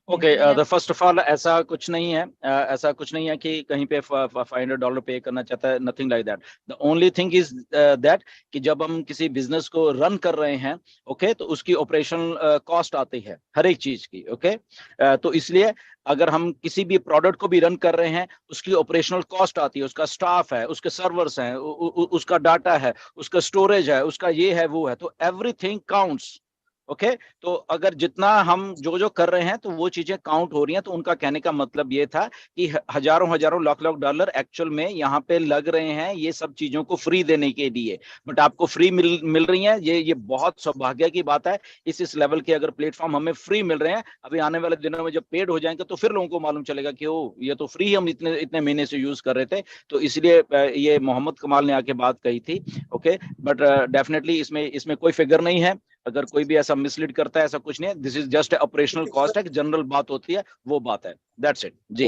Okay, the first of all ऐसा कुछ नहीं है, ऐसा कुछ नहीं है कि कहीं पे $500 पे करना चाहता है, nothing like that. The only thing is that कि जब हम किसी बिजनेस को रन कर रहे हैं, ओके, तो उसकी ऑपरेशनल कॉस्ट आती है हर एक चीज की, ओके। तो इसलिए अगर हम किसी भी प्रोडक्ट को भी रन कर रहे हैं, उसकी ऑपरेशनल कॉस्ट आती है, उसका स्टाफ है, उसके सर्वर्स हैं, उसका डाटा है, उसका स्टोरेज है, उसका ये है वो है, तो एवरीथिंग काउंट्स, ओके। तो अगर जितना हम जो जो कर रहे हैं तो वो चीजें काउंट हो रही हैं, तो उनका कहने का मतलब ये था कि हजारों हजारों लाख लाख डॉलर एक्चुअल में यहाँ पे लग रहे हैं ये सब चीजों को फ्री देने के लिए, बट आपको फ्री मिल रही है, ये बहुत सौभाग्य की बात है। इस लेवल के अगर प्लेटफॉर्म हमें फ्री मिल रहे हैं, अभी आने वाले दिनों में जब पेड हो जाएंगे तो फिर लोगों को मालूम चलेगा कि ओ ये तो फ्री हम इतने इतने महीने से यूज कर रहे थे। तो इसलिए ये मोहम्मद कमाल ने आके बात कही थी, ओके। बट डेफिनेटली इसमें इसमें कोई फिगर नहीं है, अगर कोई भी ऐसा मिसलीड करता है, ऐसा कुछ नहीं है, this is just operational cost है, जनरल बात होती है वो बात है, दैट्स इट जी।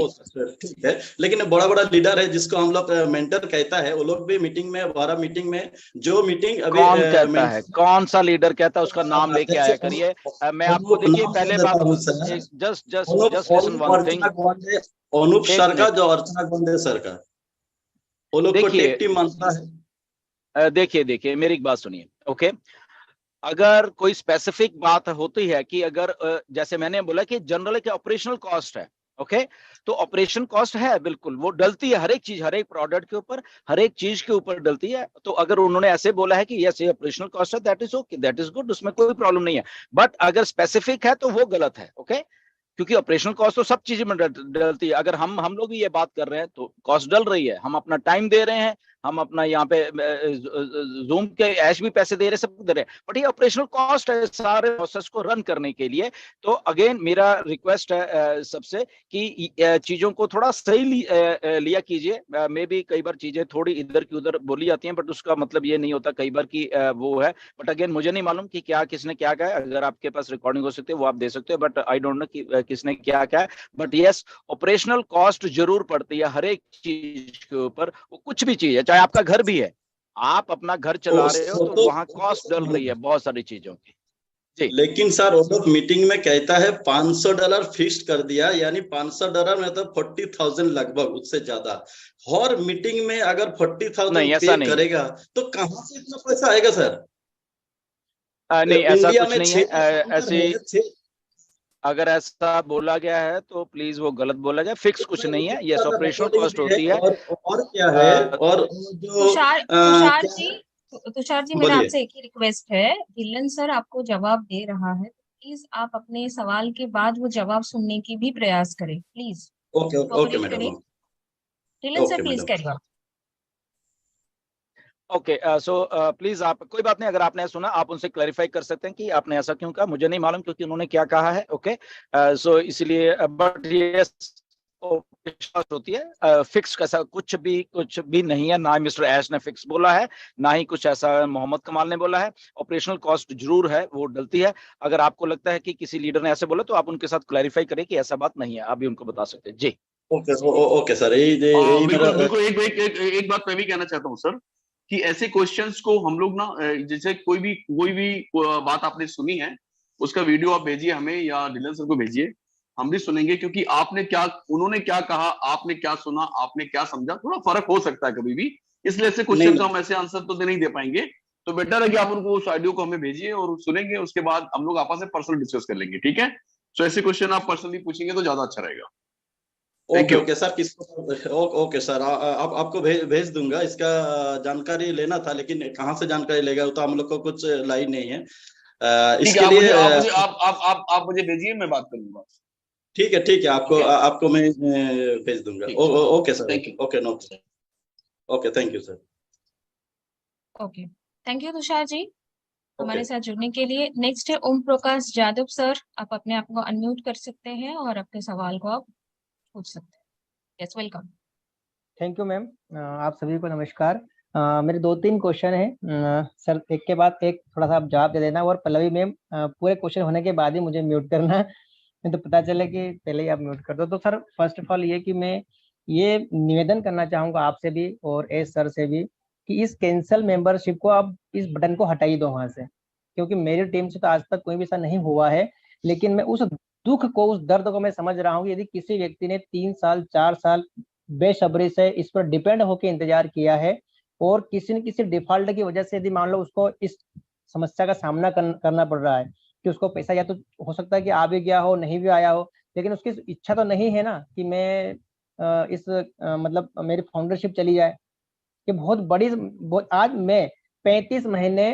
ठीक है, लेकिन बड़ा बड़ा लीडर है जिसको हम लोग मेंटर कहता है, वो लोग भी मीटिंग में, हमारा मीटिंग में जो मीटिंग अभी कौन कहता है, कौन सा लीडर कहता है, उसका नाम लेके आया करिए। मैं आपको देखिए पहले बात, just just just listen one thing, Anoop sir का जो अर्चना गोंडे सर का, वो लोग को टेक टीम मानता है। देखिए देखिए मेरी एक बात सुनिए, ओके। अगर कोई स्पेसिफिक बात होती है कि अगर जैसे मैंने बोला कि जनरल के ऑपरेशनल कॉस्ट है, ओके, तो ऑपरेशन कॉस्ट है, बिल्कुल वो डलती है, हर एक चीज, हर एक प्रोडक्ट के ऊपर, हर एक चीज के ऊपर डलती है। तो अगर उन्होंने ऐसे बोला है कि यस ये ऑपरेशनल कॉस्ट है, that is okay, that is good, उसमें कोई प्रॉब्लम नहीं है। बट अगर स्पेसिफिक है तो वो गलत है, ओके। क्योंकि ऑपरेशनल कॉस्ट तो सब चीजों में डलती है। अगर हम लोग भी ये बात कर रहे हैं तो कॉस्ट डल रही है, हम अपना टाइम दे रहे हैं, हम अपना यहाँ पे जूम के ऐश भी पैसे दे रहे हैं, सब दे रहे हैं, बट ये ऑपरेशनल कॉस्ट है सारे प्रोसेस को रन करने के लिए। तो अगेन मेरा रिक्वेस्ट है सबसे कि चीजों को थोड़ा सही लिया कीजिए। मे भी कई बार चीजें थोड़ी इधर की उधर बोली जाती हैं, बट उसका मतलब ये नहीं होता कई बार की वो है। बट अगेन मुझे नहीं मालूम कि क्या किसने क्या कहा है, अगर आपके पास रिकॉर्डिंग हो सकती है वो आप दे सकते हो, बट आई डोंट नो कि किसने क्या कहा है। बट यस, ऑपरेशनल कॉस्ट जरूर पड़ती है हर एक चीज के ऊपर, वो कुछ भी चीज है, चाहे आपका घर भी है, आप अपना घर चला रहे हो तो वहां कॉस्ट डल रही है बहुत सारी चीजों की जी। लेकिन सर वो लोग मीटिंग में कहता है $500 फिक्स कर दिया, यानी $500 में तो 40,000 लगभग, उससे ज्यादा। हर मीटिंग में अगर 40,000 पे करेगा तो कहां से इतना पैसा आएगा सर? नहीं ऐसा इंडिया कुछ में नहीं है, ऐसे अगर ऐसा बोला गया है तो प्लीज वो गलत बोला गया, फिक्स कुछ नहीं है, ये ऑपरेशनल कॉस्ट होती है। और क्या है, और जो तुषार जी मेरा आपसे एक ही रिक्वेस्ट है, ढिल्लन सर आपको जवाब दे रहा है, प्लीज आप अपने सवाल के बाद वो जवाब सुनने की भी प्रयास करें please. Okay okay madam, Dhillon sir please carry on. Okay, so please आप, कोई बात नहीं, अगर आपने सुना आप उनसे क्लैरिफाई कर सकते हैं कि आपने ऐसा क्यों कहा, मुझे नहीं मालूम क्योंकि उन्होंने क्या कहा है, ओके। सो इसलिए बट ये होती है, फिक्स ऐसा कुछ भी नहीं है, ना मिस्टर ऐश ने फिक्स बोला है, ना ही कुछ ऐसा मोहम्मद कमाल ने बोला है। ऑपरेशनल कॉस्ट जरूर है, वो डलती है। अगर आपको लगता है कि किसी लीडर ने ऐसे बोला तो आप उनके साथ क्लैरिफाई करें कि ऐसा बात नहीं है, आप भी उनको बता सकते हैं जी। ओके सर, बिल्कुल एक बात मैं भी कहना चाहता हूँ सर, कि ऐसे क्वेश्चंस को हम लोग ना, जैसे कोई भी बात आपने सुनी है उसका वीडियो आप भेजिए हमें या ढिल्लन सर को भेजिए, हम भी सुनेंगे, क्योंकि आपने क्या, उन्होंने क्या कहा, आपने क्या सुना, आपने क्या समझा, थोड़ा फर्क हो सकता है कभी भी, इसलिए ऐसे क्वेश्चन हम ऐसे आंसर तो नहीं दे पाएंगे। तो बेटर है कि आप उनको उस ऑडियो को हमें भेजिए और सुनेंगे, उसके बाद हम लोग आपस में पर्सनल डिस्कस कर लेंगे, ठीक है। तो ऐसे क्वेश्चन आप पर्सनली पूछेंगे तो ज्यादा अच्छा रहेगा। ओके सर, किसको? ओके सर, आपको भेज दूंगा, इसका जानकारी लेना था, लेकिन कहाँ से जानकारी लेगा वो तो हम लोग को कुछ लाइन नहीं है। इसके लिए आप मुझे भेजिए, मैं बात करूंगा। ठीक है, आपको मैं भेज दूंगा। Okay sir, okay no, okay thank you sir. Okay, thank you Tushar ji हमारे साथ जुड़ने के लिए। नेक्स्ट है ओम प्रकाश यादव सर, आप अपने आप को अनम्यूट कर सकते हैं और अपने सवाल को आप पूछ सकते हैं। Yes welcome. Thank you ma'am, आप सभी को नमस्कार। मेरे 2-3 क्वेश्चन हैं सर, एक के बाद एक थोड़ा सा आप जवाब दे देना, और पल्लवी मैम पूरे क्वेश्चन होने के बाद ही मुझे म्यूट करना, नहीं तो पता चले कि पहले ही आप म्यूट कर दो। तो सर फर्स्ट ऑफ ऑल ये कि मैं ये निवेदन करना चाहूँगा आपसे भी और एस सर से भी कि इस कैंसल मेंबरशिप को आप इस बटन को हटाई दो वहाँ से, क्योंकि मेरी टीम से तो आज तक कोई भी ऐसा नहीं हुआ है, लेकिन मैं उस दुख को, उस दर्द को मैं समझ रहा हूँ। यदि किसी व्यक्ति ने 3 साल 4 साल बेसब्री से इस पर डिपेंड होकर इंतजार किया है और किसी न किसी डिफॉल्ट की वजह से यदि मान लो उसको इस समस्या का सामना करना पड़ रहा है कि उसको पैसा या तो हो सकता है कि आ भी गया हो, नहीं भी आया हो, लेकिन उसकी इच्छा तो नहीं है ना कि मैं मतलब मेरी फाउंडरशिप चली जाए। ये बहुत बड़ी आज मैं 35 महीने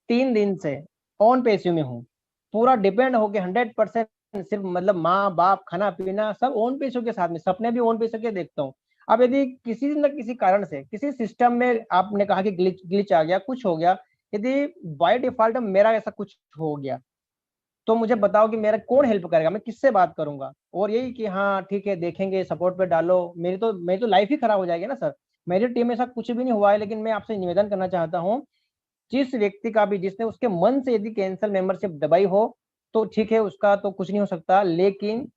3 दिन से ऑन पेशियो में हूँ, पूरा डिपेंड होके 100% सिर्फ मतलब माँ बाप खाना पीना सब ऑन पेशियो के साथ में, सपने भी ऑन पेशियो के देखता हूँ। अब यदि किसी न किसी कारण से किसी सिस्टम में आपने कहा कि ग्लिच आ गया, कुछ हो गया, यदि बाय डिफॉल्ट मेरा ऐसा कुछ हो गया तो मुझे बताओ कि मेरा कौन हेल्प करेगा, मैं किससे बात करूंगा? और यही कि हाँ ठीक है देखेंगे, सपोर्ट पे डालो, मेरी तो लाइफ ही खराब हो जाएगी ना सर। मेरी टीम में ऐसा कुछ भी नहीं हुआ है, लेकिन मैं आपसे निवेदन करना चाहता हूँ, जिस व्यक्ति का भी जिसने उसके मन से यदि कैंसल मेंबरशिप दबाई हो तो ठीक है, उसका तो कुछ नहीं हो सकता, लेकिन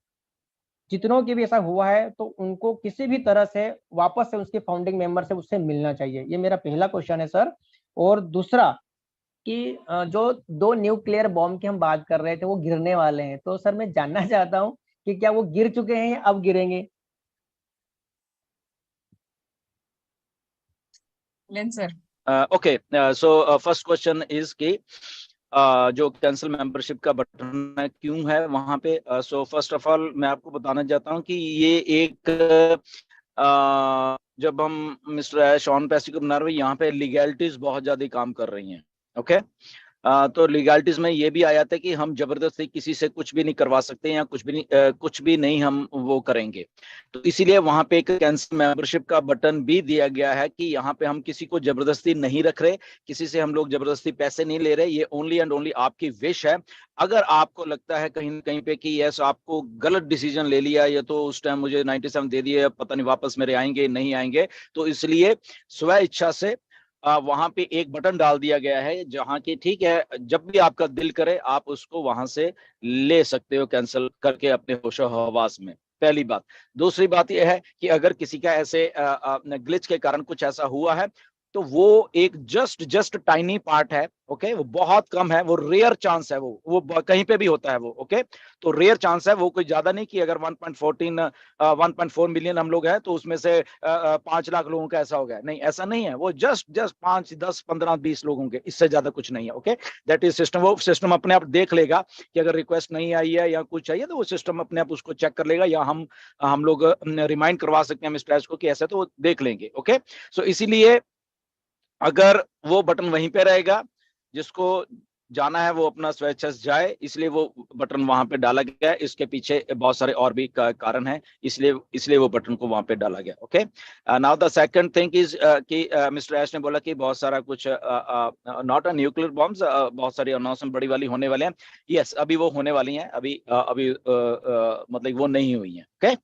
जितनों की भी ऐसा हुआ है तो उनको किसी भी तरह से वापस से उसके फाउंडिंग मेंबर से उससे मिलना चाहिए। ये मेरा पहला क्वेश्चन है सर। और दूसरा कि जो 2 न्यूक्लियर बॉम्ब की हम बात कर रहे थे वो गिरने वाले हैं, तो सर मैं जानना चाहता हूँ कि क्या वो गिर चुके हैं या अब गिरेंगे? Sir okay, so first question is कि जो कैंसिल मेंबरशिप का बटन है क्यों है वहां पे। सो फर्स्ट ऑफ ऑल मैं आपको बताना चाहता हूँ कि ये एक जब हम मिस्टर ऐश ऑन पैसिव को बना रहे हैं, यहाँ पे लीगैलिटीज बहुत ज्यादा काम कर रही हैं। ओके, तो लीगलिटीज में ये भी आया था कि हम जबरदस्ती किसी से कुछ भी नहीं करवा सकते या कुछ भी नहीं हम वो करेंगे। तो इसीलिए वहां पे एक कैंसिल मेंबरशिप का बटन भी दिया गया है कि यहाँ पे हम किसी को जबरदस्ती नहीं रख रहे, किसी से हम लोग जबरदस्ती पैसे नहीं ले रहे, ये ओनली एंड ओनली आपकी विश है। अगर आपको लगता है कहीं कहीं पे कि यस आपको गलत डिसीजन ले लिया, या तो उस टाइम मुझे 97 दे दिए, पता नहीं वापस मेरे आएंगे नहीं आएंगे, तो इसलिए स्व इच्छा से वहां पे एक बटन डाल दिया गया है जहां की ठीक है जब भी आपका दिल करे आप उसको वहां से ले सकते हो कैंसिल करके अपने होशो हवास में। पहली बात। दूसरी बात यह है कि अगर किसी का ऐसे ग्लिच के कारण कुछ ऐसा हुआ है तो वो एक जस्ट टाइनी पार्ट है। ओके, वो बहुत कम है, वो रेयर चांस है, वो कहीं पे भी होता है वो। ओके, तो रेयर चांस है, वो कोई ज्यादा नहीं कि अगर 1.4 मिलियन हम लोग हैं तो उसमें से 5 लाख लोगों का ऐसा हो गया, नहीं ऐसा नहीं है। वो जस्ट 5 10 15 20 लोगों के, इससे ज्यादा कुछ नहीं है। Okay, that is system. वो सिस्टम अपने आप देख लेगा कि अगर रिक्वेस्ट नहीं आई है या कुछ चाहिए तो वो सिस्टम अपने आप उसको चेक कर लेगा, या हम लोग रिमाइंड करवा सकते हैं मिस्टर को कि ऐसा, तो वो देख लेंगे। ओके, सो इसीलिए अगर वो बटन वहीं पे रहेगा, जिसको जाना है वो अपना स्वेच्छा से जाए, इसलिए वो बटन वहां पे डाला गया है। इसके पीछे बहुत सारे और भी कारण हैं, इसलिए वो बटन को वहां पे डाला गया। Okay, now the second thing is कि मिस्टर ऐश ने बोला कि बहुत सारा कुछ नॉट अ न्यूक्लियर बॉम्ब्स, बहुत सारी अनाउंसमेंट बड़ी वाली होने वाले हैं। यस, अभी वो होने वाली हैं, अभी मतलब वो नहीं हुई है। ओके,